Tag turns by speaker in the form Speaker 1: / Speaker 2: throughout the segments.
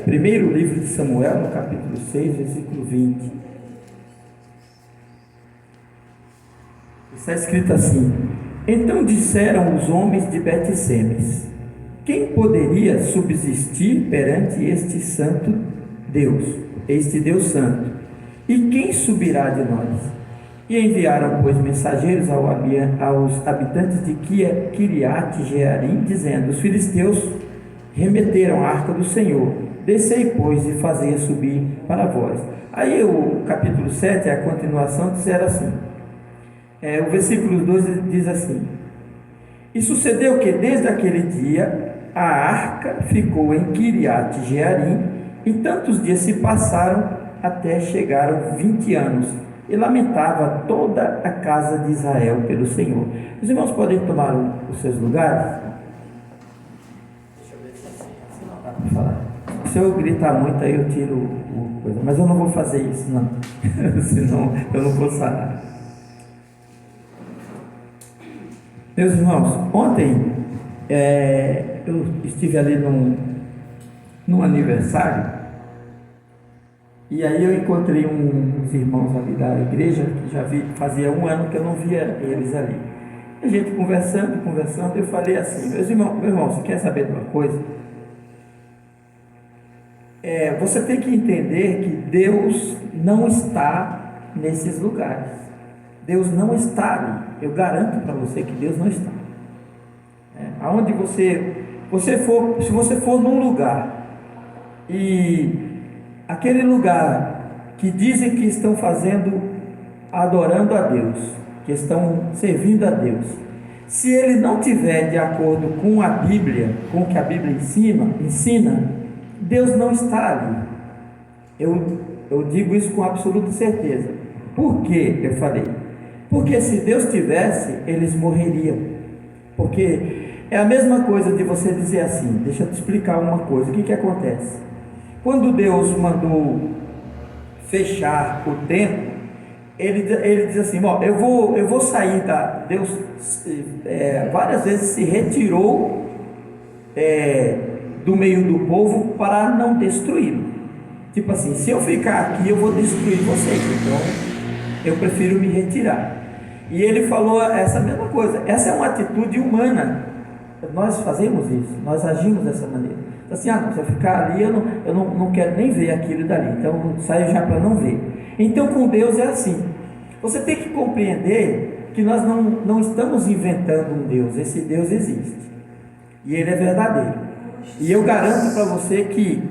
Speaker 1: Primeiro livro de Samuel, no capítulo 6, versículo 20. Está escrito assim: Então disseram os homens de Bet-Semes: Quem poderia subsistir perante este santo Deus, este Deus santo? E quem subirá de nós? E enviaram, pois, mensageiros aos habitantes de Kiriat-Jearim, dizendo: Os filisteus remeteram a arca do Senhor. Descei, pois, e fazei-a subir para vós. Aí o capítulo 7 é a continuação, disseram assim, o versículo 12 diz assim: E sucedeu que desde aquele dia a arca ficou em Kiriat-Jearim, e tantos dias se passaram até chegaram 20 anos, e lamentava toda a casa de Israel pelo Senhor. Os irmãos podem tomar os seus lugares? Falar. Se eu gritar muito aí eu tiro o coisa, mas eu não vou fazer isso não, senão eu não vou sarar. Meus irmãos, ontem eu estive ali num aniversário, e aí eu encontrei uns irmãos ali da igreja que já fazia um ano que eu não via eles ali. A gente conversando, eu falei assim: meus irmãos, você quer saber de uma coisa? Você tem que entender que Deus não está nesses lugares. Deus não está ali. Eu garanto para você que Deus não está. Aonde você for, se você for num lugar e aquele lugar que dizem que estão adorando a Deus, que estão servindo a Deus, se ele não tiver de acordo com a Bíblia, com o que a Bíblia ensina, Deus não está ali. Eu digo isso com absoluta certeza. Por que eu falei? Porque se Deus tivesse, eles morreriam. Porque é a mesma coisa de você dizer assim: deixa eu te explicar uma coisa. O que acontece? Quando Deus mandou fechar o templo, ele diz assim: eu vou sair da... Deus várias vezes se retirou do meio do povo para não destruí-lo. Tipo assim, se eu ficar aqui eu vou destruir vocês, então eu prefiro me retirar. E ele falou essa mesma coisa. Essa é uma atitude humana. Nós fazemos isso, nós agimos dessa maneira. Assim, se eu ficar ali eu não quero nem ver aquilo dali, então eu saio já para não ver. Então com Deus é assim. Você tem que compreender que nós não estamos inventando um Deus. Esse Deus existe e ele é verdadeiro. E eu garanto para você que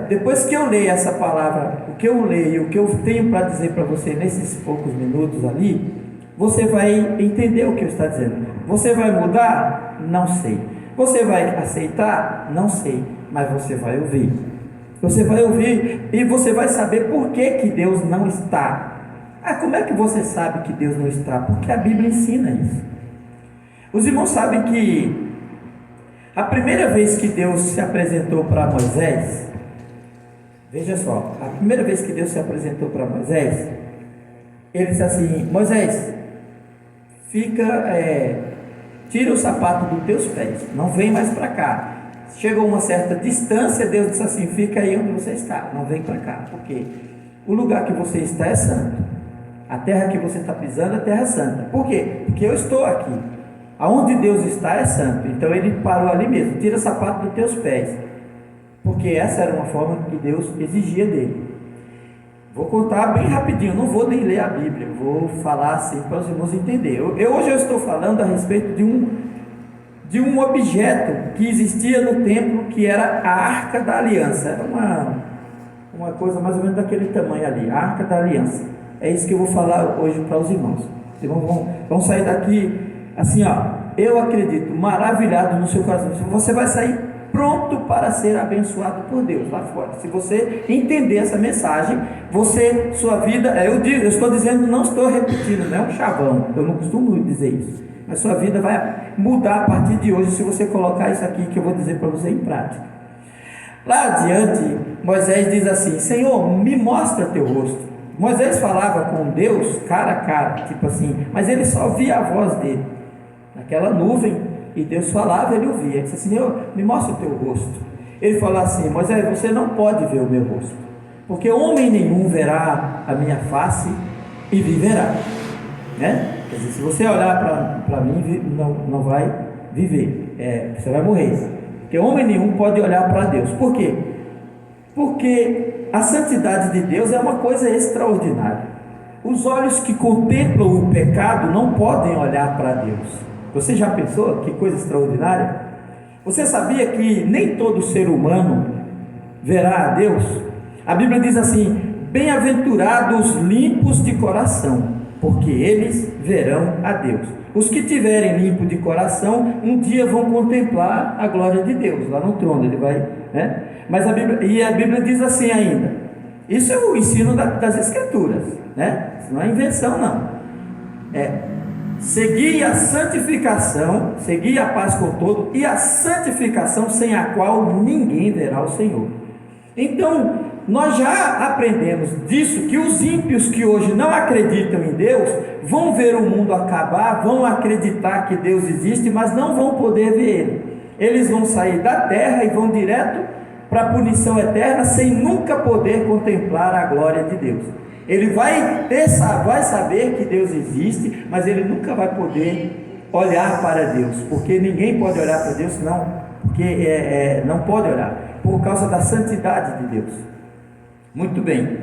Speaker 1: depois que eu leio essa palavra, o que eu leio, o que eu tenho para dizer para você nesses poucos minutos ali, você vai entender o que eu estou dizendo. Você vai mudar? Não sei. Você vai aceitar? Não sei. Mas você vai ouvir. Você vai ouvir e você vai saber por que Deus não está. Como é que você sabe que Deus não está? Porque a Bíblia ensina isso. Os irmãos sabem que a primeira vez que Deus se apresentou para Moisés, veja só, a primeira vez que Deus se apresentou para Moisés, ele disse assim: Moisés, tira o sapato dos teus pés, não vem mais para cá. Chegou uma certa distância, Deus disse assim: fica aí onde você está, não vem para cá, porque o lugar que você está é santo, a terra que você está pisando é terra santa. Por quê? Porque eu estou aqui. Aonde Deus está é santo. Então ele parou ali mesmo: tira o sapato dos teus pés, porque essa era uma forma que Deus exigia dele. Vou contar bem rapidinho, não vou nem ler a Bíblia, vou falar assim para os irmãos entenderem. Hoje eu estou falando a respeito de um objeto que existia no templo, que era a Arca da Aliança. Era uma coisa mais ou menos daquele tamanho ali, a Arca da Aliança. É isso que eu vou falar hoje para os irmãos. Os irmãos vão sair daqui assim, eu acredito, maravilhado no seu coração. Você vai sair pronto para ser abençoado por Deus lá fora. Se você entender essa mensagem, sua vida, eu estou dizendo, não estou repetindo, não é um chavão, eu não costumo dizer isso, mas sua vida vai mudar a partir de hoje, se você colocar isso aqui que eu vou dizer para você em prática. Lá adiante, Moisés diz assim: Senhor, me mostra teu rosto. Moisés falava com Deus cara a cara, tipo assim, mas ele só via a voz dele naquela nuvem, e Deus falava, ele ouvia. Ele disse: Senhor, me mostra o teu rosto. Ele fala assim: Moisés, você não pode ver o meu rosto, porque homem nenhum verá a minha face e viverá, né? Quer dizer, se você olhar para mim, não vai viver, você vai morrer, porque homem nenhum pode olhar para Deus. Por quê? Porque a santidade de Deus é uma coisa extraordinária. Os olhos que contemplam o pecado não podem olhar para Deus. Você já pensou que coisa extraordinária? Você sabia que nem todo ser humano verá a Deus? A Bíblia diz assim: bem-aventurados os limpos de coração, porque eles verão a Deus. Os que tiverem limpo de coração, um dia vão contemplar a glória de Deus, lá no trono, ele vai, né? Mas a Bíblia diz assim ainda, isso é o ensino das Escrituras, né? Isso não é invenção, não. Segui a santificação, segui a paz com todo, e a santificação sem a qual ninguém verá o Senhor. Então, nós já aprendemos disso, que os ímpios que hoje não acreditam em Deus, vão ver o mundo acabar, vão acreditar que Deus existe, mas não vão poder ver Ele. Eles vão sair da terra e vão direto para a punição eterna, sem nunca poder contemplar a glória de Deus. Ele vai saber que Deus existe, mas ele nunca vai poder olhar para Deus, porque ninguém pode olhar para Deus, não, porque não pode olhar, por causa da santidade de Deus. Muito bem.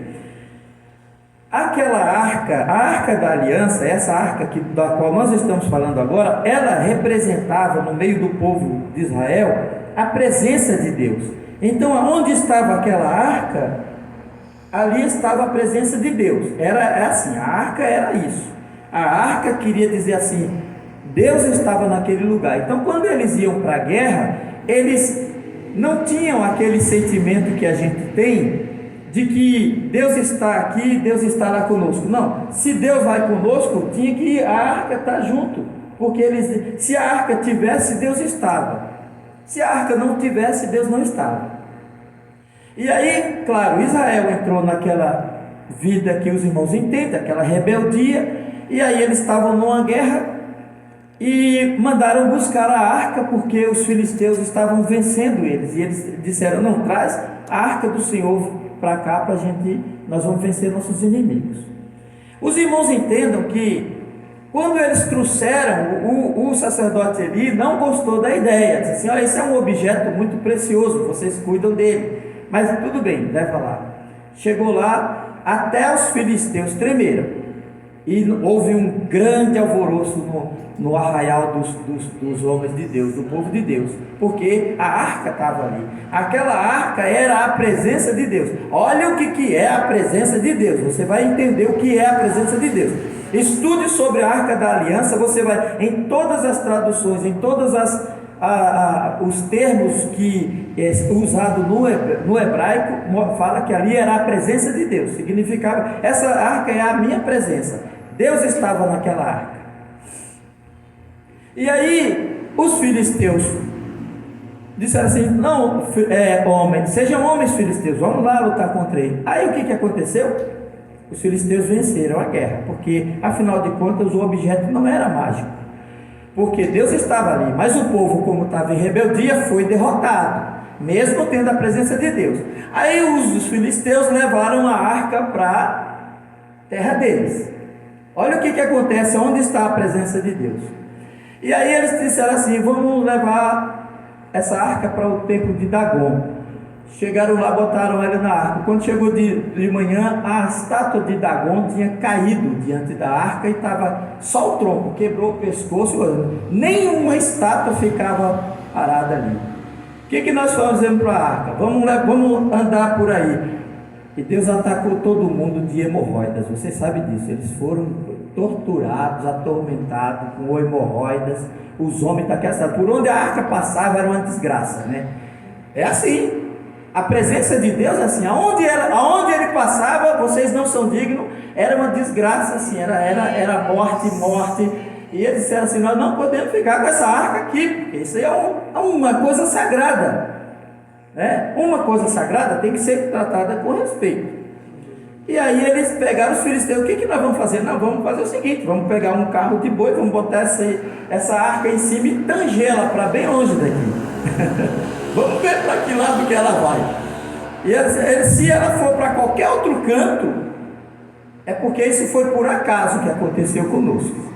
Speaker 1: Aquela arca, a arca da aliança, essa arca da qual nós estamos falando agora, ela representava no meio do povo de Israel a presença de Deus. Então, aonde estava aquela arca, ali estava a presença de Deus. Era assim, a arca era isso. A arca queria dizer assim, Deus estava naquele lugar. Então, quando eles iam para a guerra, eles não tinham aquele sentimento que a gente tem, de que Deus está aqui, Deus estará conosco. Não, se Deus vai conosco, tinha que a arca estar junto, porque se a arca tivesse, Deus estava. Se a arca não tivesse, Deus não estava. E aí, claro, Israel entrou naquela vida que os irmãos entendem, aquela rebeldia, e aí eles estavam numa guerra e mandaram buscar a arca, porque os filisteus estavam vencendo eles, e eles disseram: não, traz a arca do Senhor para cá, nós vamos vencer nossos inimigos. Os irmãos entendam que quando eles trouxeram, o sacerdote Eli não gostou da ideia, disse assim: olha, esse é um objeto muito precioso, vocês cuidam dele, mas tudo bem, leva lá. Chegou lá, até os filisteus tremeram, e houve um grande alvoroço no arraial dos homens de Deus, do povo de Deus, porque a arca estava ali. Aquela arca era a presença de Deus. Olha o que é a presença de Deus, você vai entender o que é a presença de Deus. Estude sobre a arca da aliança, você vai, em todas as traduções, em todos os termos que é usado no hebraico, fala que ali era a presença de Deus, significava, essa arca é a minha presença. Deus estava naquela arca. E aí os filisteus disseram assim: não, sejam homens filisteus, vamos lá lutar contra ele. Aí o que aconteceu? Os filisteus venceram a guerra, porque afinal de contas o objeto não era mágico, porque Deus estava ali, mas o povo, como estava em rebeldia, foi derrotado, mesmo tendo a presença de Deus. Aí os filisteus levaram a arca para a terra deles. Olha o que acontece, onde está a presença de Deus. E aí eles disseram assim: vamos levar essa arca para o templo de Dagon. Chegaram lá, botaram ela na arca. Quando chegou de manhã, a estátua de Dagon tinha caído diante da arca e estava só o tronco, quebrou o pescoço, nenhuma estátua ficava parada ali. O que nós fazemos para a arca? Vamos andar por aí. E Deus atacou todo mundo de hemorroidas, você sabe disso. Eles foram torturados, atormentados com hemorroidas. Os homens daquela cidade, por onde a arca passava, era uma desgraça, né? É assim, a presença de Deus é assim, aonde ele passava, vocês não são dignos, era uma desgraça assim, era morte. E eles disseram assim: nós não podemos ficar com essa arca aqui, porque isso é uma coisa sagrada. Uma coisa sagrada tem que ser tratada com respeito. E aí eles pegaram os filisteus. O que nós vamos fazer? Não, vamos fazer o seguinte: vamos pegar um carro de boi, vamos botar essa arca em cima e tangê-la para bem longe daqui. Vamos ver para que lado que ela vai. E se ela for para qualquer outro canto, é porque isso foi por acaso que aconteceu conosco.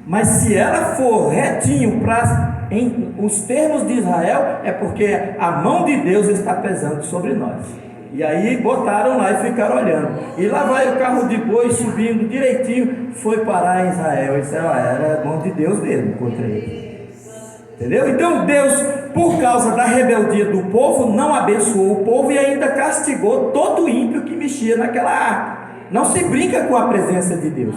Speaker 1: Mas se ela for retinho em os termos de Israel, é porque a mão de Deus está pesando sobre nós. E aí botaram lá e ficaram olhando. E lá vai o carro de boi subindo direitinho, foi parar em Israel. Isso era a mão de Deus mesmo contra ele. Entendeu? Então Deus, por causa da rebeldia do povo, não abençoou o povo e ainda castigou todo ímpio que mexia naquela arca. Não se brinca com a presença de Deus,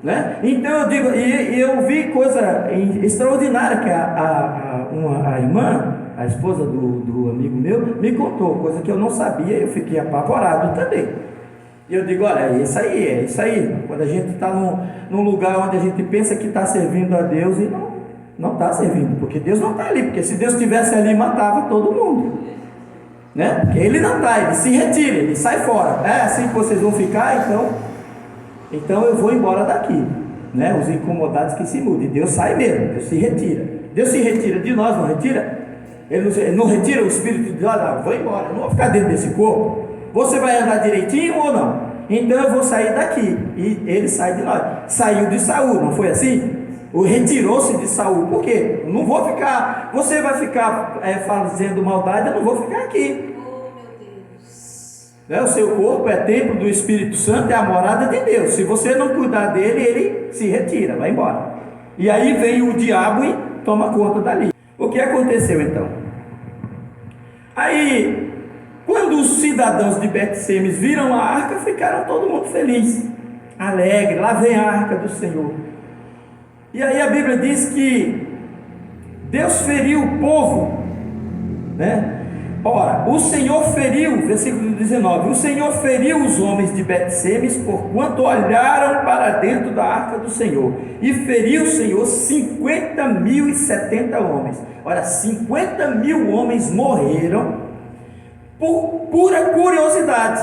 Speaker 1: né? Então eu digo, e eu vi coisa extraordinária que a irmã, a esposa do amigo meu, me contou, coisa que eu não sabia, eu fiquei apavorado também. E eu digo, olha, é isso aí. Quando a gente está num lugar onde a gente pensa que está servindo a Deus e não está servindo, porque Deus não está ali, porque se Deus estivesse ali, matava todo mundo, né? Porque ele não está, ele se retira, ele sai fora. É assim que vocês vão ficar, então eu vou embora daqui, né? Os incomodados que se mudem. Deus sai mesmo, Deus se retira. Deus se retira de nós, não retira? Ele não retira o espírito de nós, vou embora, eu não vou ficar dentro desse corpo. Você vai andar direitinho ou não? Então eu vou sair daqui. E ele sai de lá. Saiu de Saul, não foi assim? Retirou-se de Saul. Por quê? Eu não vou ficar. Você vai ficar fazendo maldade, eu não vou ficar aqui. O seu corpo é templo do Espírito Santo, é a morada de Deus. Se você não cuidar dele, ele se retira, vai embora. E aí vem o diabo e toma conta dali. O que aconteceu então? Aí, quando os cidadãos de Bet-Semes viram a arca, ficaram todo mundo feliz, alegre. Lá vem a arca do Senhor. E aí a Bíblia diz que Deus feriu o povo, né? Ora, o Senhor feriu, versículo 19: o Senhor feriu os homens de Bet-Semes, porquanto olharam para dentro da arca do Senhor, e feriu o Senhor 50.070 homens. Ora, 50.000 homens morreram por pura curiosidade,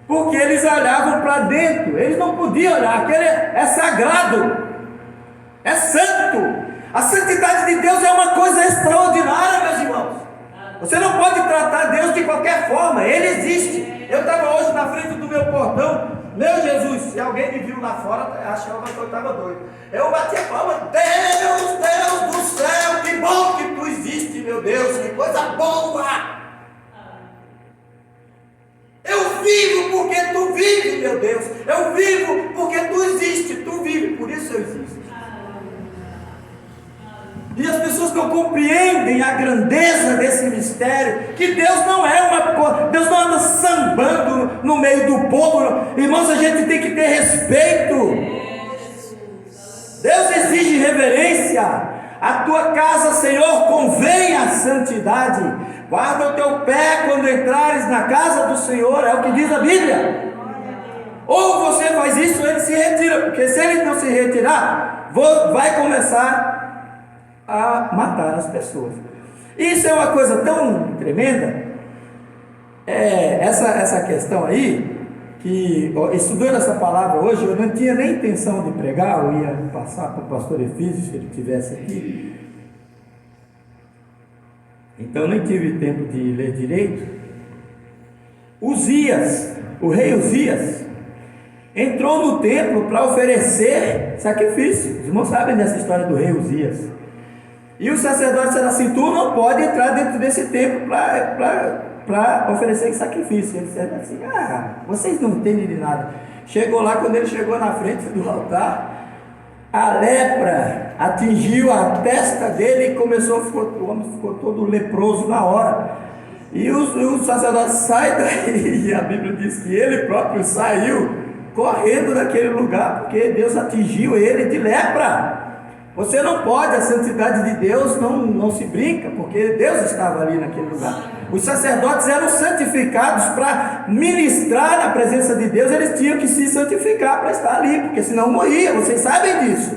Speaker 1: porque eles olhavam para dentro, eles não podiam olhar, aquele é sagrado, é santo. A santidade de Deus é uma coisa extraordinária, meus irmãos. Você não pode tratar Deus de qualquer forma, Ele existe. Eu estava hoje na frente do meu portão, meu Jesus, se alguém me viu lá fora, achava que eu estava doido. Eu bati a palma: Deus, Deus do céu, que bom que Tu existe, meu Deus, que coisa boa. Eu vivo porque Tu vive, meu Deus. Eu vivo porque Tu existe, Tu vive, por isso eu existo. E as pessoas não compreendem a grandeza desse mistério, que Deus não é uma coisa, Deus não anda sambando no meio do povo. Irmãos, a gente tem que ter respeito. Deus exige reverência. A tua casa, Senhor, convém a santidade. Guarda o teu pé quando entrares na casa do Senhor, é o que diz a Bíblia. Ou você faz isso, ele se retira, porque se ele não se retirar, vai começar a matar as pessoas. Isso é uma coisa tão tremenda, essa questão aí, que estudando essa palavra hoje, eu não tinha nem intenção de pregar, eu ia passar para o pastor Efísio, se ele estivesse aqui, então nem tive tempo de ler direito. Uzias, o rei Uzias, entrou no templo para oferecer sacrifício. Os irmãos sabem dessa história do rei Uzias. E os sacerdotes disseram assim: tu não pode entrar dentro desse templo para oferecer sacrifício. Eles disseram assim: vocês não entendem de nada. Chegou lá, quando ele chegou na frente do altar, a lepra atingiu a testa dele e o homem ficou todo leproso na hora. E os sacerdotes saem daí, e a Bíblia diz que ele próprio saiu correndo daquele lugar, porque Deus atingiu ele de lepra. Você não pode, a santidade de Deus não se brinca, porque Deus estava ali naquele lugar. Os sacerdotes eram santificados para ministrar na presença de Deus, eles tinham que se santificar para estar ali, porque senão morria, vocês sabem disso.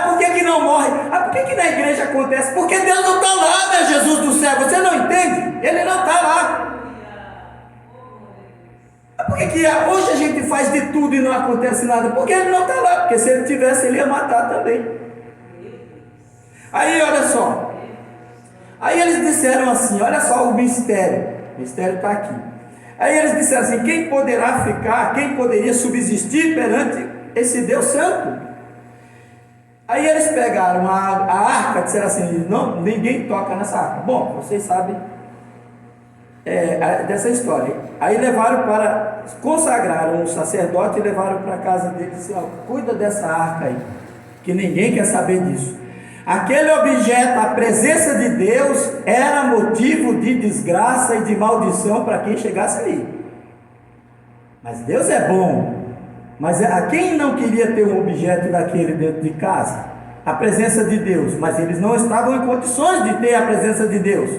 Speaker 1: Por que não morre? Por que na igreja acontece? Porque Deus não está lá, meu Jesus do céu, você não entende? Ele não está lá. que hoje a gente faz de tudo e não acontece nada? Porque ele não está lá, porque se ele tivesse, ele ia matar também. Aí olha só, aí eles disseram assim, olha só o mistério está aqui. Aí eles disseram assim, quem poderá ficar, quem poderia subsistir perante esse Deus Santo? Aí eles pegaram a arca, disseram assim, não, ninguém toca nessa arca. Bom, vocês sabem dessa história. Aí levaram para, consagraram um sacerdote e levaram para a casa dele e disseram, cuida dessa arca aí, que ninguém quer saber disso. Aquele objeto, a presença de Deus, era motivo de desgraça e de maldição para quem chegasse ali. Mas Deus é bom. Mas a quem não queria ter um objeto daquele dentro de casa? A presença de Deus. Mas eles não estavam em condições de ter a presença de Deus.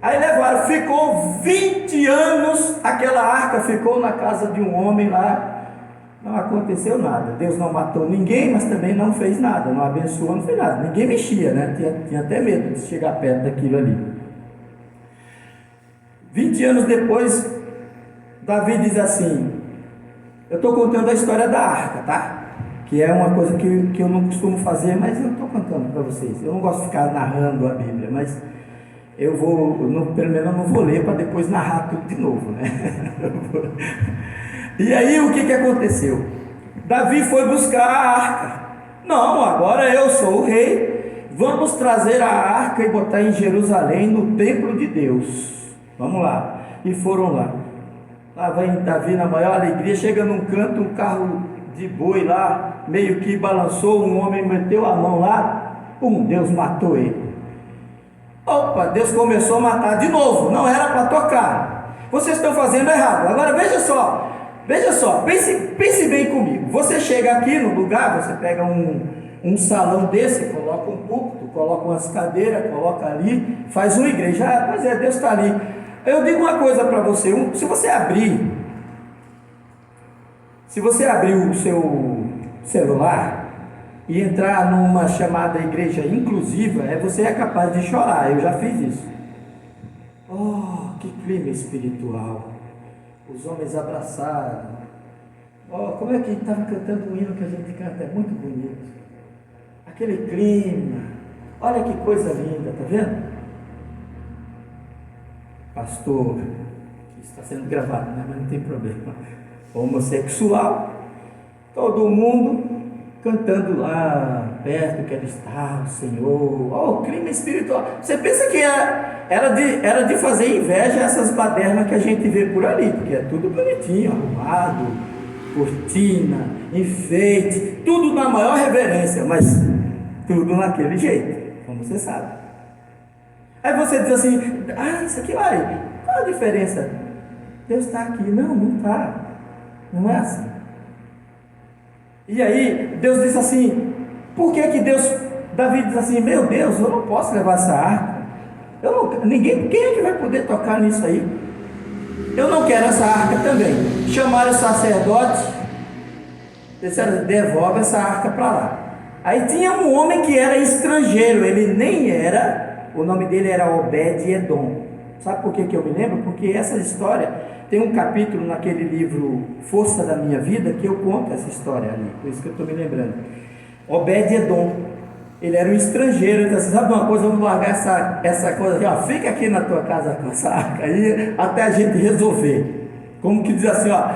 Speaker 1: Aí levaram, ficou 20 anos, aquela arca ficou na casa de um homem lá. Não aconteceu nada, Deus não matou ninguém, mas também não fez nada, não abençoou, não fez nada, ninguém mexia, né? Tinha até medo de chegar perto daquilo ali. 20 anos depois, Davi diz assim, eu estou contando a história da arca, tá? Que é uma coisa que eu não costumo fazer, mas eu estou contando para vocês. Eu não gosto de ficar narrando a Bíblia, mas eu vou, pelo menos eu não vou ler para depois narrar tudo de novo, né? E aí o que aconteceu? Davi foi buscar a arca. Não, agora eu sou o rei, vamos trazer a arca e botar em Jerusalém, no templo de Deus. Vamos lá. E foram lá. Lá vem Davi na maior alegria, chega num canto, um carro de boi lá, meio que balançou, um homem meteu a mão lá, Deus matou ele. Opa, Deus começou a matar de novo, não era para tocar. Vocês estão fazendo errado. Agora veja só, pense bem comigo. Você chega aqui no lugar, você pega um salão desse, coloca um púlpito, coloca umas cadeiras, coloca ali, faz uma igreja. Pois é, Deus está ali. Eu digo uma coisa para você, se você abrir o seu celular e entrar numa chamada igreja inclusiva, você é capaz de chorar. Eu já fiz isso. Oh, que clima espiritual. Os homens abraçaram. Oh, como é que estava cantando o hino que a gente canta? É muito bonito. Aquele clima. Olha que coisa linda, tá vendo? Pastor, isso está sendo gravado, né? Mas não tem problema. Homossexual, todo mundo cantando lá perto que ele está, o Senhor. Oh, o clima espiritual. Você pensa que era de fazer inveja essas badernas que a gente vê por ali, porque é tudo bonitinho, arrumado, cortina, enfeite, tudo na maior reverência, mas tudo naquele jeito, como você sabe. Aí você diz assim, isso aqui vai, qual a diferença? Deus está aqui. Não está, não é assim. E aí Deus diz assim, por que Davi diz assim, meu Deus, eu não posso levar essa arca, quem é que vai poder tocar nisso aí? Eu não quero essa arca também. Chamaram o sacerdote, disseram, devolve essa arca para lá. Aí tinha um homem que era estrangeiro, ele nem era, o nome dele era Obed-Edom. Sabe por que eu me lembro? Porque essa história, tem um capítulo naquele livro Força da Minha Vida, que eu conto essa história ali, por isso que eu estou me lembrando. Obed-Edom, ele era um estrangeiro, então assim, sabe uma coisa, vamos largar essa coisa aqui, ó, fica aqui na tua casa com essa arca aí, até a gente resolver. Como que diz assim, ó,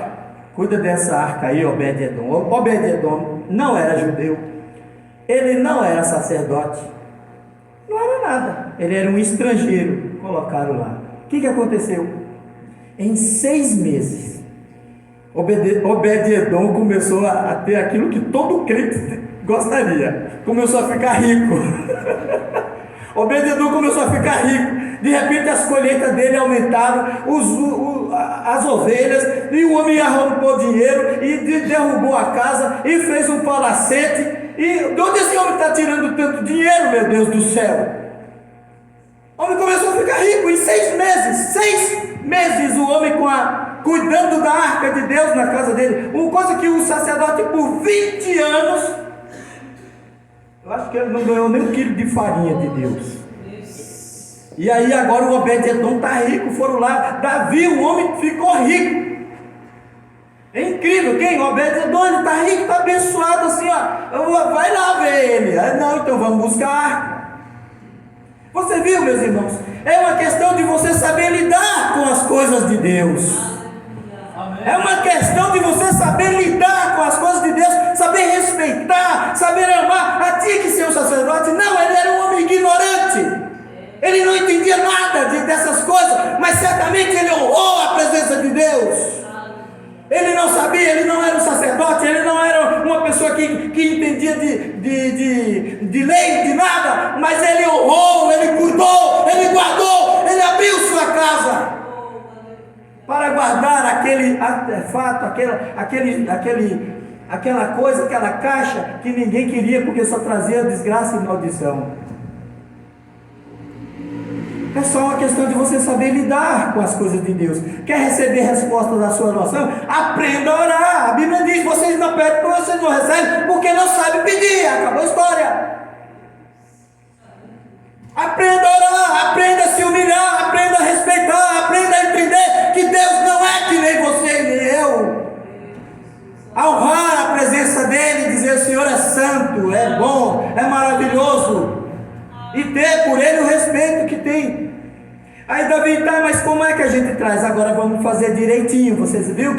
Speaker 1: cuida dessa arca aí, Obed-Edom. Obed-Edom não era judeu, ele não era sacerdote, não era nada, ele era um estrangeiro, colocaram lá. O que aconteceu? Em 6 meses, Obed-Edom começou a ter aquilo que todo crente gostaria, começou a ficar rico. Obed-Edom começou a ficar rico, de repente as colheitas dele aumentaram, as ovelhas, e o homem arrombou dinheiro, e derrubou a casa, e fez um palacete. E de onde esse homem está tirando tanto dinheiro, meu Deus do céu? O homem começou a ficar rico em 6 meses. 6 meses o homem cuidando da arca de Deus na casa dele. Uma coisa que o sacerdote por 20 anos, eu acho que ele não ganhou nem 1 quilo de farinha de Deus. E aí agora o Obed-edom está rico, foram lá, Davi, o homem, ficou rico. É incrível, quem? O Obed-edom, ele está rico, está abençoado assim, ó. Vai lá ver ele. Aí, não, então vamos buscar a arca. Você viu, meus irmãos? É uma questão de você saber lidar com as coisas de Deus. É uma questão de você saber lidar com as coisas de Deus, saber respeitar, saber amar. A ti que ser um sacerdote, não, ele era um homem ignorante. Ele não entendia nada dessas coisas, mas certamente ele honrou a presença de Deus. Ele não sabia, ele não era um sacerdote, ele não era uma pessoa que entendia de lei, de nada, mas ele honrou, ele cuidou, ele guardou, ele abriu sua casa para guardar aquele artefato, aquela coisa, aquela caixa que ninguém queria porque só trazia desgraça e maldição. É só uma questão de você saber lidar com as coisas de Deus. Quer receber resposta da sua oração? Aprenda a orar. A Bíblia diz: vocês não pedem porque vocês não recebem, porque não sabem pedir. Acabou a história. Aprenda a orar, aprenda a se humilhar, aprenda a respeitar, aprenda a entender que Deus não é que nem você nem eu. A honrar a presença dele, dizer: o Senhor é santo, é bom, é maravilhoso, e ter por ele o respeito que tem. Aí Davi, tá, mas como é que a gente traz? Agora vamos fazer direitinho. Vocês viram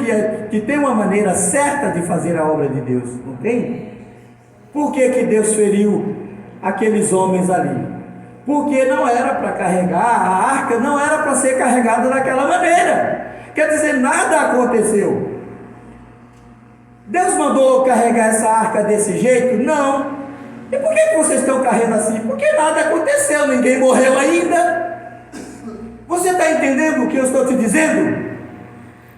Speaker 1: que tem uma maneira certa de fazer a obra de Deus, não tem? Por que Deus feriu aqueles homens ali? Porque não era para carregar, a arca não era para ser carregada daquela maneira. Quer dizer, nada aconteceu. Deus mandou carregar essa arca desse jeito? Não. E por que vocês estão carregando assim? Porque nada aconteceu, ninguém morreu ainda. Você está entendendo o que eu estou te dizendo?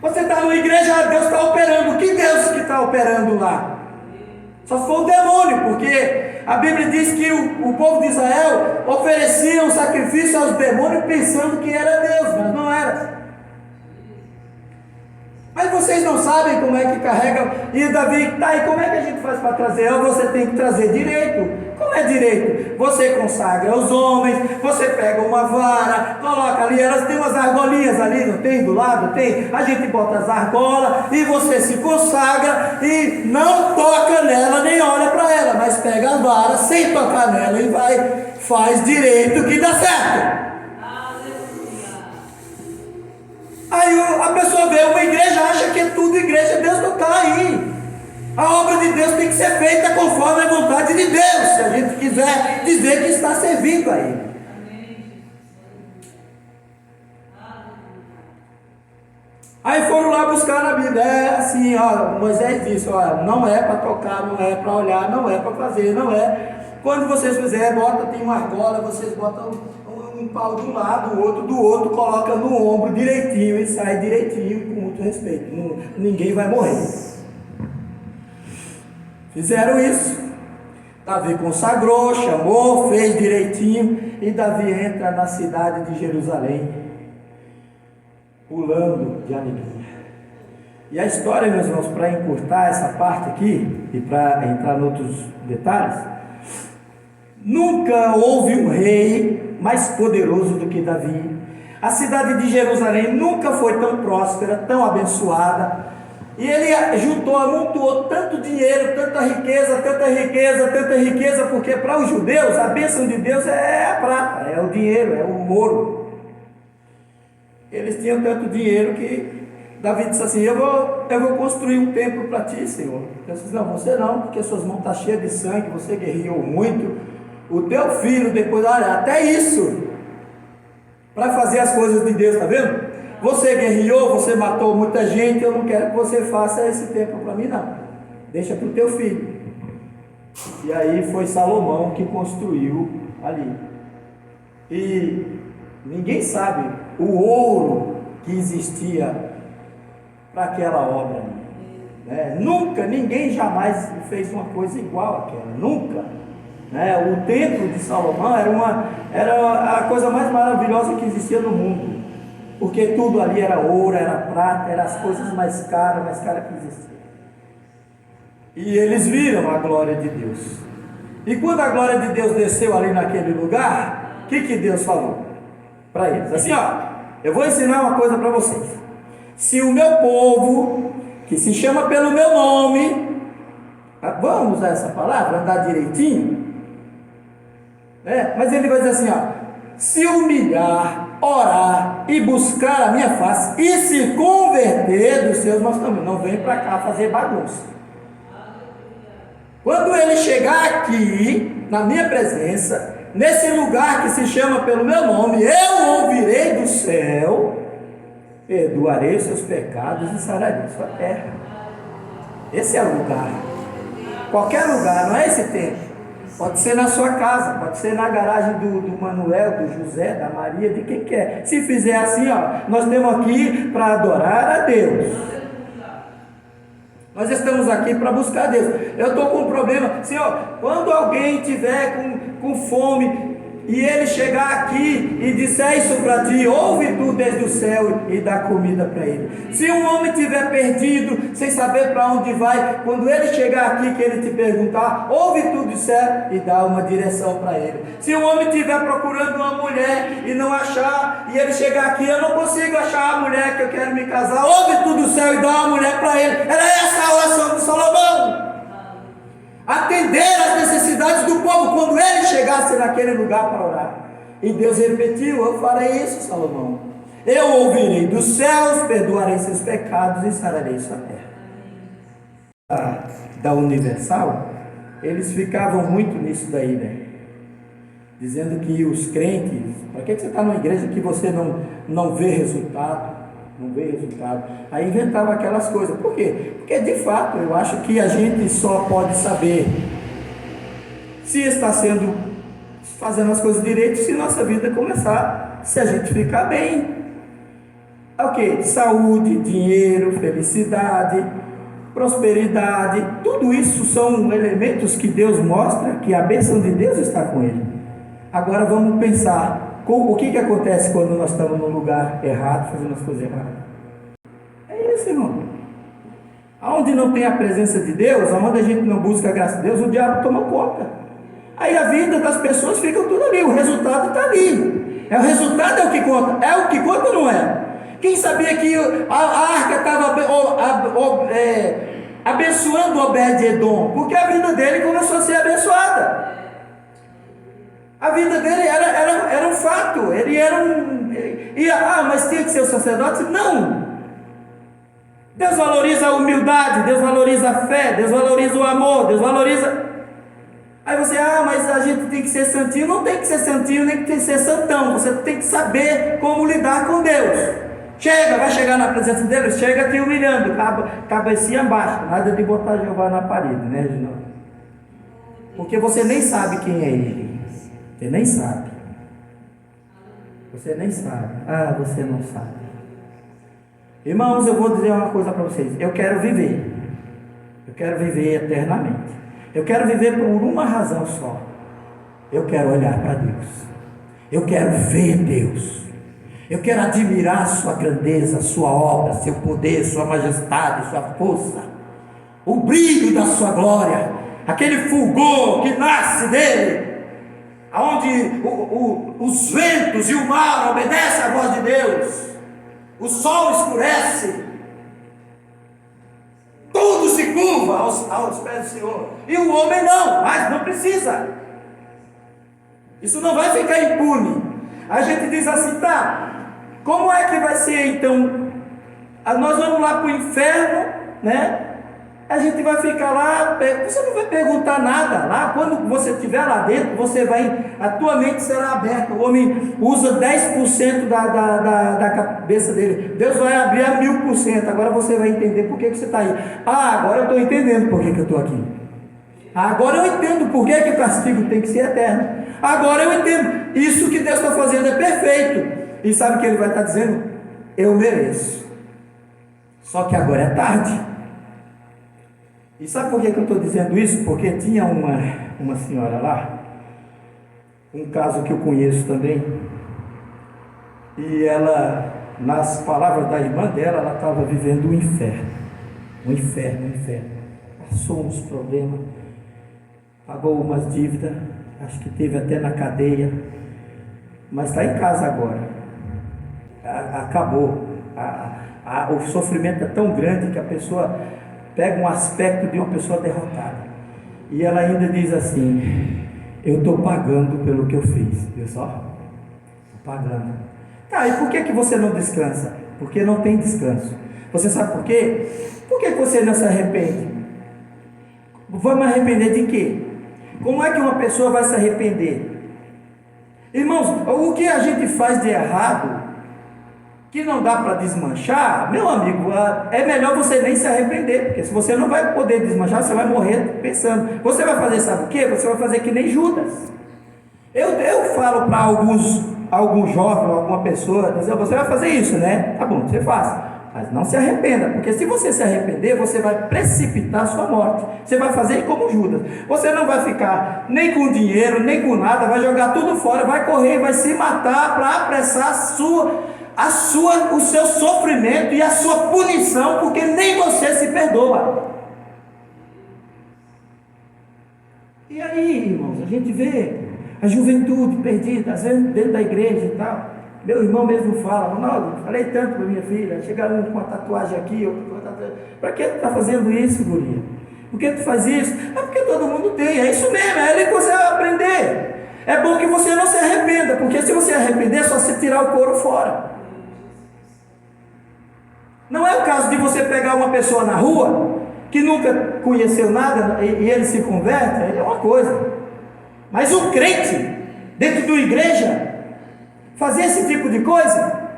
Speaker 1: Você está numa igreja, Deus está operando. Que Deus que está operando lá? Só se for o demônio, porque a Bíblia diz que o povo de Israel oferecia um sacrifício aos demônios pensando que era Deus, mas não era. Mas vocês não sabem como é que carrega. E Davi, tá, e como é que a gente faz para trazer? Você tem que trazer direito. Como é direito? Você consagra os homens, você pega uma vara, coloca ali, elas têm umas argolinhas ali, não tem? Do lado tem, a gente bota as argolas e você se consagra e não toca nela, nem olha para ela, mas pega a vara sem tocar nela e vai, faz direito que dá certo. Aí a pessoa vê uma igreja, acha que é tudo igreja, Deus não está aí. A obra de Deus tem que ser feita conforme a vontade de Deus, se a gente quiser dizer que está servindo a Ele. Aí foram lá buscar na Bíblia, é assim, ó, Moisés disse, ó, não é para tocar, não é para olhar, não é para fazer, não é. Quando vocês fizerem, tem uma argola, vocês botam um pau de um lado, o outro do outro, coloca no ombro direitinho e sai direitinho, com muito respeito. Ninguém vai morrer. Fizeram isso. Davi consagrou, chamou, fez direitinho, e Davi entra na cidade de Jerusalém, pulando de alegria. E a história, meus irmãos, para encurtar essa parte aqui e para entrar em outros detalhes, nunca houve um rei mais poderoso do que Davi. A cidade de Jerusalém nunca foi tão próspera, tão abençoada, e ele amontoou tanto dinheiro, tanta riqueza, porque para os judeus a bênção de Deus é a prata, é o dinheiro, é o ouro. Eles tinham tanto dinheiro que Davi disse assim: eu vou construir um templo para ti, Senhor. Eu disse: não, você não, porque suas mãos estão cheias de sangue, você guerreou muito. O teu filho depois, olha, até isso, para fazer as coisas de Deus, está vendo? Você guerreou, você matou muita gente, eu não quero que você faça esse templo para mim, não. Deixa para o teu filho. E aí foi Salomão que construiu ali. E ninguém sabe o ouro que existia para aquela obra ali, né? Nunca, ninguém jamais fez uma coisa igual àquela, nunca. O templo de Salomão era a coisa mais maravilhosa que existia no mundo, porque tudo ali era ouro, era prata, eram as coisas mais caras que existiam. E eles viram a glória de Deus. E quando a glória de Deus desceu ali naquele lugar, o que Deus falou? para eles. Assim, ó, eu vou ensinar uma coisa para vocês. Se o meu povo, que se chama pelo meu nome, vamos usar essa palavra, andar direitinho, mas ele vai dizer assim, ó, se humilhar, orar e buscar a minha face e se converter dos seus maus caminhos, não vem para cá fazer bagunça. Quando ele chegar aqui, na minha presença, nesse lugar que se chama pelo meu nome, eu ouvirei do céu, perdoarei os seus pecados e sararei sua terra. Esse é o lugar. Qualquer lugar, não é esse templo. Pode ser na sua casa, pode ser na garagem do Manuel, do José, da Maria, de quem quer. Se fizer assim, ó, nós estamos aqui para adorar a Deus. Nós estamos aqui para buscar Deus. Eu estou com um problema, Senhor, quando alguém tiver com fome e ele chegar aqui e disser isso para ti, ouve tu desde o céu e dá comida para ele. Se um homem estiver perdido, sem saber para onde vai, quando ele chegar aqui que ele te perguntar, ouve tu do céu e dá uma direção para ele. Se um homem estiver procurando uma mulher e não achar, e ele chegar aqui, eu não consigo achar a mulher que eu quero me casar, ouve tu do céu e dá uma mulher para ele. Era essa a oração de Salomão. Atender às necessidades do povo quando ele chegasse naquele lugar para orar. E Deus repetiu, eu farei isso, Salomão. Eu ouvirei dos céus, perdoarei seus pecados e sararei sua terra. Da Universal, eles ficavam muito nisso daí, né? Dizendo que os crentes, para que você está numa igreja que você não vê resultado? Não vê resultado. Aí inventava aquelas coisas. Por quê? Porque de fato eu acho que a gente só pode saber se está fazendo as coisas direito se nossa vida começar, se a gente ficar bem. Ok, saúde, dinheiro, felicidade, prosperidade, tudo isso são elementos que Deus mostra que a bênção de Deus está com ele. Agora vamos pensar. O que acontece quando nós estamos no lugar errado, fazendo as coisas erradas? É isso, irmão. Aonde não tem a presença de Deus, aonde a gente não busca a graça de Deus, o diabo toma conta. Aí a vida das pessoas fica tudo ali, o resultado está ali. O resultado é o que conta. É o que conta ou não é? Quem sabia que a arca estava abençoando Obed-Edom? Porque a vida dele começou a ser abençoada. A vida dele era um fato. Ele era mas tinha que ser o sacerdote? Não. Deus valoriza a humildade, Deus valoriza a fé, Deus valoriza o amor, Deus valoriza. Aí você, mas a gente tem que ser santinho. Não tem que ser santinho, nem tem que ser santão. Você tem que saber como lidar com Deus. Vai chegar na presença de Deus, chega te humilhando, cabecinha abaixo. Nada de botar Jeová na parede, né, Reginaldo? Porque você nem sabe quem é Ele. Você nem sabe. Você nem sabe. Você não sabe. Irmãos, eu vou dizer uma coisa para vocês. Eu quero viver. Eu quero viver eternamente. Eu quero viver por uma razão só. Eu quero olhar para Deus. Eu quero ver Deus. Eu quero admirar sua grandeza, sua obra, seu poder, sua majestade, sua força. O brilho da sua glória. Aquele fulgor que nasce dele. Onde os ventos e o mar obedecem à voz de Deus, o sol escurece, tudo se curva aos pés do Senhor, e o homem mas não precisa, isso não vai ficar impune. A gente diz assim, como é que vai ser então? Nós vamos lá para o inferno, né? A gente vai ficar lá, você não vai perguntar nada lá, quando você estiver lá dentro, a tua mente será aberta. O homem usa 10% da cabeça dele, Deus vai abrir a 1000%, agora você vai entender por que você está aí. Agora eu estou entendendo por que eu estou aqui. Agora eu entendo por que o castigo tem que ser eterno. Agora eu entendo, isso que Deus está fazendo é perfeito. E sabe o que ele vai estar dizendo? Eu mereço. Só que agora é tarde. E sabe por que eu estou dizendo isso? Porque tinha uma senhora lá, um caso que eu conheço também, e ela, nas palavras da irmã dela, ela estava vivendo um inferno. Passou uns problemas, pagou umas dívidas, acho que teve até na cadeia, mas está em casa agora. Acabou. O sofrimento é tão grande que a pessoa pega um aspecto de uma pessoa derrotada. E ela ainda diz assim: eu estou pagando pelo que eu fiz. Viu só? Estou pagando. Tá, e por que você não descansa? Porque não tem descanso. Você sabe por quê? Por que você não se arrepende? Vai me arrepender de quê? Como é que uma pessoa vai se arrepender? Irmãos, o que a gente faz de errado, que não dá para desmanchar, meu amigo, é melhor você nem se arrepender, porque se você não vai poder desmanchar, você vai morrer pensando. Você vai fazer, sabe o quê? Você vai fazer que nem Judas. Eu falo para alguns jovens, alguma pessoa, dizer: você vai fazer isso, né? Tá bom, você faz. Mas não se arrependa, porque se você se arrepender, você vai precipitar a sua morte. Você vai fazer como Judas. Você não vai ficar nem com dinheiro, nem com nada, vai jogar tudo fora, vai correr, vai se matar para apressar o seu sofrimento e a sua punição, porque nem você se perdoa. E aí, irmãos, a gente vê a juventude perdida, às vezes dentro da igreja e tal. Meu irmão mesmo fala: Ronaldo, falei tanto para minha filha, chega um com uma tatuagem aqui, outro com uma tatuagem. Para que tu está fazendo isso, guria? Por que tu faz isso? É porque todo mundo tem, é isso mesmo, é ali que você vai aprender. É bom que você não se arrependa, porque se você arrepender, é só você tirar o couro fora. Não é o caso de você pegar uma pessoa na rua, que nunca conheceu nada, e ele se converte, aí é uma coisa. Mas um crente, dentro de uma igreja, fazer esse tipo de coisa,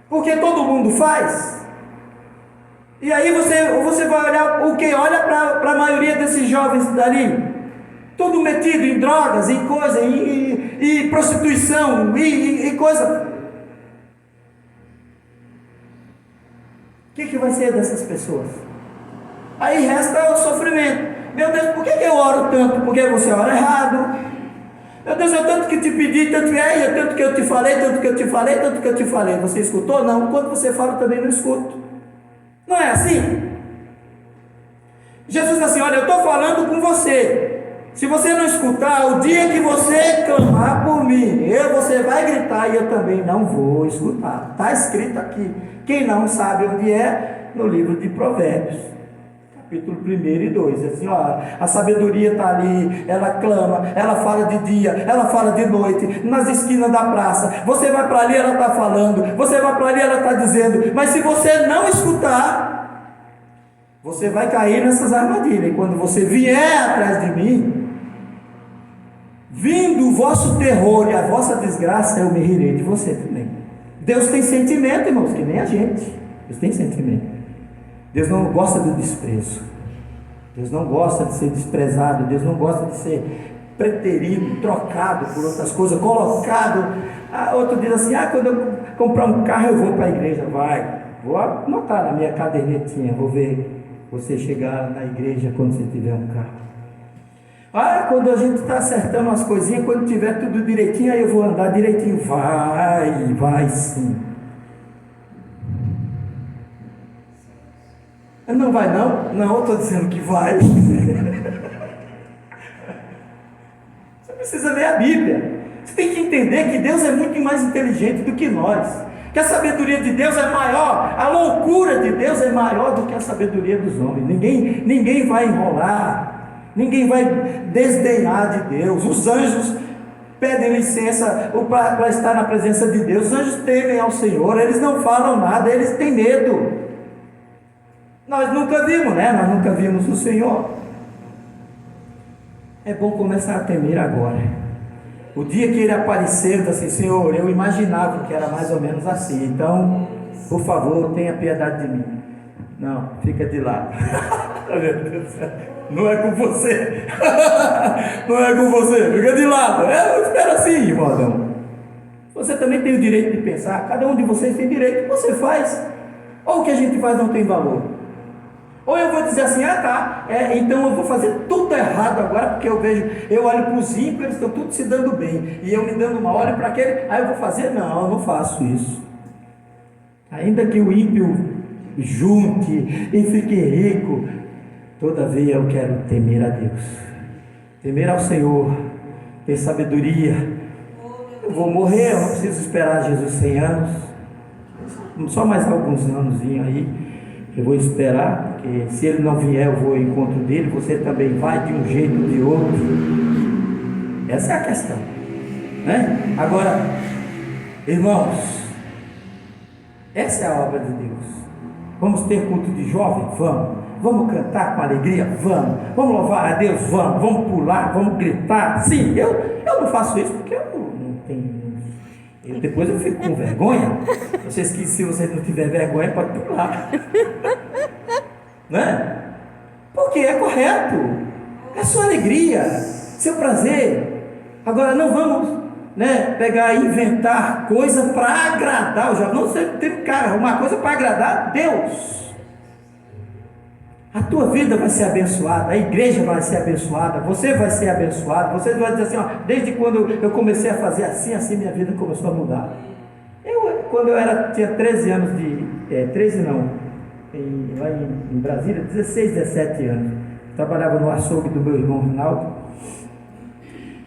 Speaker 1: porque todo mundo faz. E aí você vai olhar, o que? Olha para a maioria desses jovens dali, todo metido em drogas, em coisa, e prostituição, e coisa. O que vai ser dessas pessoas? Aí resta o sofrimento. Meu Deus, por que eu oro tanto? Porque você ora errado. Meu Deus, eu tanto que te pedi, tanto que eu te falei, tanto que eu te falei, tanto que eu te falei. Você escutou? Não. Quando você fala, eu também não escuto. Não é assim? Jesus diz assim: olha, eu estou falando com você. Se você não escutar, o dia que você clamar por mim, você vai gritar e eu também não vou escutar. Está escrito aqui. Quem não sabe onde é, no livro de Provérbios, capítulo 1 e 2, assim, ó, a sabedoria está ali, ela clama, ela fala de dia, ela fala de noite, nas esquinas da praça, você vai para ali, ela está falando, você vai para ali, ela está dizendo, mas se você não escutar, você vai cair nessas armadilhas, e quando você vier atrás de mim, vindo o vosso terror e a vossa desgraça, eu me rirei de você também. Deus tem sentimento, irmãos, que nem a gente. Deus tem sentimento. Deus não gosta do desprezo. Deus não gosta de ser desprezado. Deus não gosta de ser preterido, trocado por outras coisas, colocado. Outro diz assim: quando eu comprar um carro eu vou para a igreja. Vou anotar na minha cadernetinha, vou ver você chegar na igreja quando você tiver um carro. Quando a gente está acertando as coisinhas, quando tiver tudo direitinho, aí eu vou andar direitinho. Vai sim. Não vai não? Não, eu estou dizendo que vai. Você precisa ler a Bíblia. Você tem que entender que Deus é muito mais inteligente do que nós. Que a sabedoria de Deus é maior. A loucura de Deus é maior do que a sabedoria dos homens. Ninguém vai enrolar. Ninguém vai desdenhar de Deus. Os anjos pedem licença para estar na presença de Deus. Os anjos temem ao Senhor. Eles não falam nada, eles têm medo. Nós nunca vimos, né? Nós nunca vimos o Senhor. É bom começar a temer agora. O dia que ele apareceu, assim: Senhor, eu imaginava que era mais ou menos assim. Então, por favor, tenha piedade de mim. Não, fica de lado. Meu Deus do céu. Não é com você. Não é com você. Fica de lado. Eu espero assim, irmão. Você também tem o direito de pensar. Cada um de vocês tem direito. O que você faz? Ou o que a gente faz não tem valor. Ou eu vou dizer assim: então eu vou fazer tudo errado agora, porque eu olho para os ímpios, eles estão todos se dando bem, e eu me dando mal, olho para aquele, aí eu vou fazer? Não, eu não faço isso. Ainda que o ímpio junte e fique rico, todavia eu quero temer a Deus, temer ao Senhor, ter sabedoria. Eu vou morrer, eu não preciso esperar Jesus 100 anos. só mais alguns anos aí. Eu vou esperar, porque se ele não vier, eu vou ao encontro dele. Você também vai de um jeito ou de outro. Essa é a questão, né? Agora, irmãos, essa é a obra de Deus. Vamos ter culto de jovem? Vamos. Vamos cantar com alegria? Vamos. Vamos louvar a Deus? Vamos. Vamos pular? Vamos gritar? Sim, eu não faço isso porque eu não tenho. Depois eu fico com vergonha. Vocês que, se vocês não tiverem vergonha, pode pular. Né? Porque é correto. É sua alegria, seu prazer. Agora não vamos, né, pegar e inventar coisa para agradar o jovem. Não, você tem que arrumar coisa para agradar a Deus. A tua vida vai ser abençoada, a igreja vai ser abençoada, você vai ser abençoado. Você vai dizer assim, ó, desde quando eu comecei a fazer assim minha vida começou a mudar. Quando eu tinha 13 anos lá em Brasília, 16, 17 anos, trabalhava no açougue do meu irmão Rinaldo,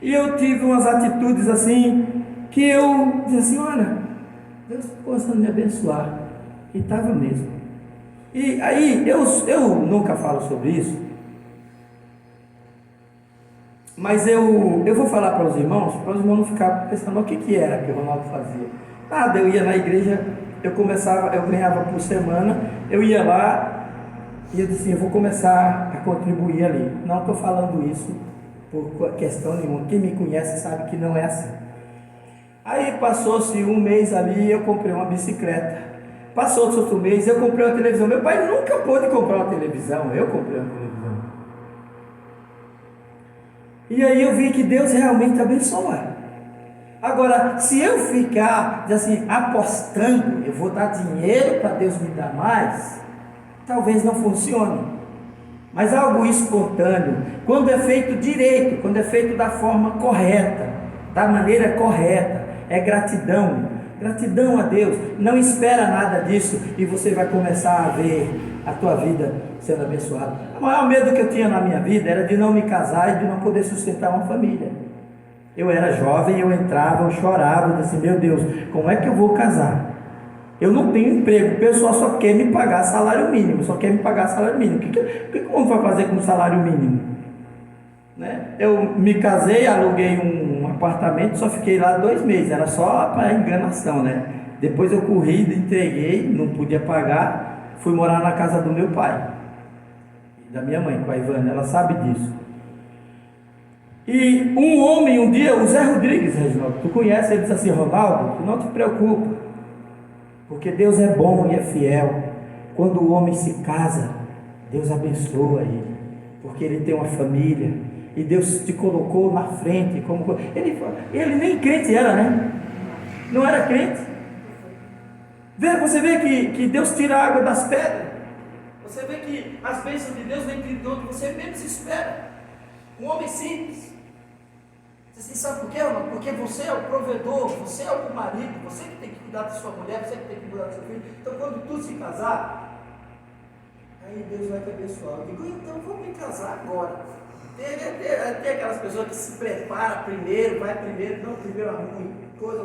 Speaker 1: e eu tive umas atitudes assim, que eu dizia assim, olha, Deus está começando a me abençoar, e estava mesmo. E aí, eu nunca falo sobre isso, mas eu vou falar para os irmãos não ficarem pensando o que era que o Ronaldo fazia. Nada, eu ia na igreja, eu ganhava por semana, eu ia lá, e eu disse assim, eu vou começar a contribuir ali. Não estou falando isso por questão nenhuma, quem me conhece sabe que não é assim. Aí passou-se um mês ali, eu comprei uma bicicleta. Passou outro mês, eu comprei uma televisão. Meu pai nunca pôde comprar uma televisão, eu comprei uma televisão. E aí eu vi que Deus realmente abençoa. Agora, se eu ficar assim, apostando, eu vou dar dinheiro para Deus me dar mais, talvez não funcione. Mas algo espontâneo, quando é feito direito, quando é feito da forma correta, da maneira correta, é gratidão. Gratidão a Deus, não espera nada disso e você vai começar a ver a tua vida sendo abençoada. O maior medo que eu tinha na minha vida era de não me casar e de não poder sustentar uma família. Eu era jovem, eu entrava, eu chorava, eu disse, meu Deus, como é que eu vou casar? Eu não tenho emprego, o pessoal só quer me pagar salário mínimo, O que o homem vai fazer com salário mínimo? Né? Eu me casei, aluguei um apartamento, só fiquei lá 2 meses, era só para enganação, né? Depois eu corri, entreguei, não podia pagar, fui morar na casa do meu pai, da minha mãe, com a Ivana, ela sabe disso. E um homem, um dia, o Zé Rodrigues, Reginaldo, tu conhece, ele disse assim, Ronaldo, tu não te preocupa, porque Deus é bom e é fiel. Quando o homem se casa, Deus abençoa ele, porque ele tem uma família, e Deus te colocou na frente, como ele nem crente era, né? Não era crente. Você vê que Deus tira a água das pedras. Você vê que as bênçãos de Deus vêm de onde você menos espera. Um homem simples. Você sabe por quê? Porque você é o provedor, você é o marido, você que tem que cuidar da sua mulher, você que tem que cuidar do seu filho. Então quando tu se casar, aí Deus vai te abençoar. Eu digo, então vamos me casar agora. Tem aquelas pessoas que se preparam primeiro, vai primeiro, não, primeiro arruma coisa,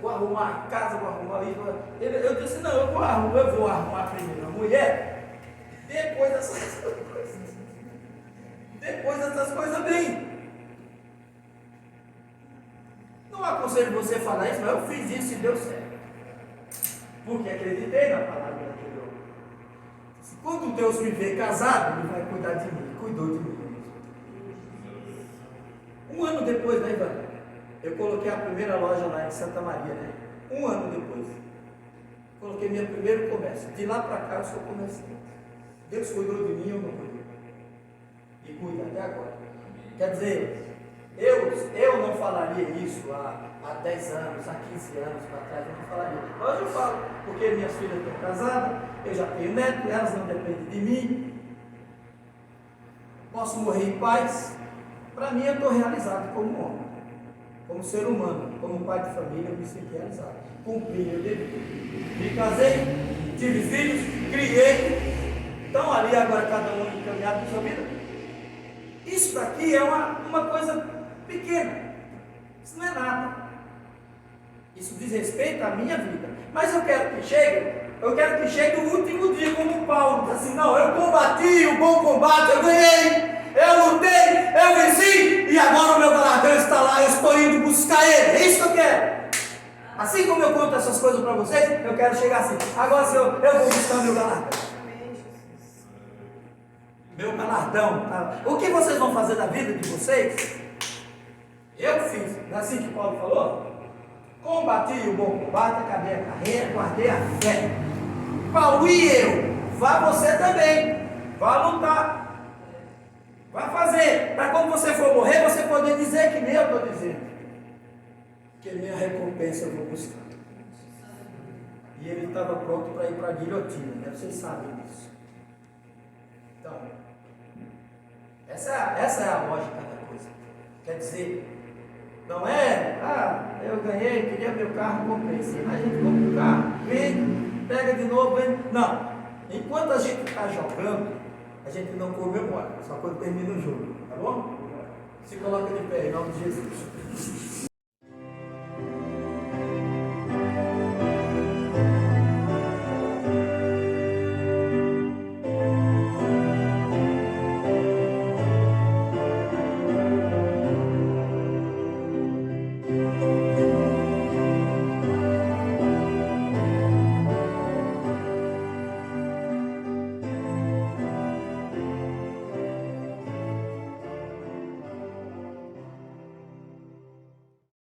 Speaker 1: vou arrumar a casa, vou arrumar isso. Eu disse, não, eu vou arrumar primeiro a mulher, depois essas coisas vêm. Não aconselho você a falar isso, mas eu fiz isso e deu certo, porque acreditei na palavra de Deus. Quando Deus me vê casado, Ele vai cuidar de mim, cuidou de mim. Um ano depois, né, Ivan? Eu coloquei a primeira loja lá em Santa Maria, né? Um ano depois. Coloquei meu primeiro comércio. De lá para cá eu sou comerciante. Deus cuidou de mim, eu não cuidei. E cuida até agora. Quer dizer, eu não falaria isso há 10 anos, há 15 anos para trás, eu não falaria. Hoje eu falo, porque minhas filhas estão casadas, eu já tenho neto, elas não dependem de mim. Posso morrer em paz. Para mim, eu estou realizado como homem, como ser humano, como pai de família, eu me sinto realizado. Cumpri meu dever. Me casei, tive filhos, criei. Então, ali agora, cada um encaminhado na sua vida. Isso daqui é uma coisa pequena. Isso não é nada. Isso diz respeito à minha vida. Mas eu quero que chegue Eu quero que chegue o último dia, como Paulo, diz assim: não, eu combati o bom combate, eu ganhei, eu lutei, eu venci, e agora o meu galardão está lá, eu estou indo buscar ele. É isso que eu quero. Assim como eu conto essas coisas para vocês, eu quero chegar assim. Agora, Senhor, eu vou buscar meu galardão. Meu galardão. Tá? O que vocês vão fazer da vida de vocês? Eu fiz. Não é assim que Paulo falou? Combati o bom combate, acabei a carreira, guardei a fé. Paulo e eu. Vá você também. Vá lutar. Vá fazer. Para quando você for morrer, você poder dizer que nem eu estou dizendo. Que minha recompensa eu vou buscar. E ele estava pronto para ir para a guilhotina, né? Vocês sabem disso. Então, essa é a lógica da coisa. Quer dizer, não é, eu ganhei, queria meu carro, comprei. Sim, a gente compra o carro, vende, pega de novo, vende. Não. Enquanto a gente está jogando, a gente não comemora, só quando termina o jogo, tá bom? Se coloca de pé, em nome de Jesus.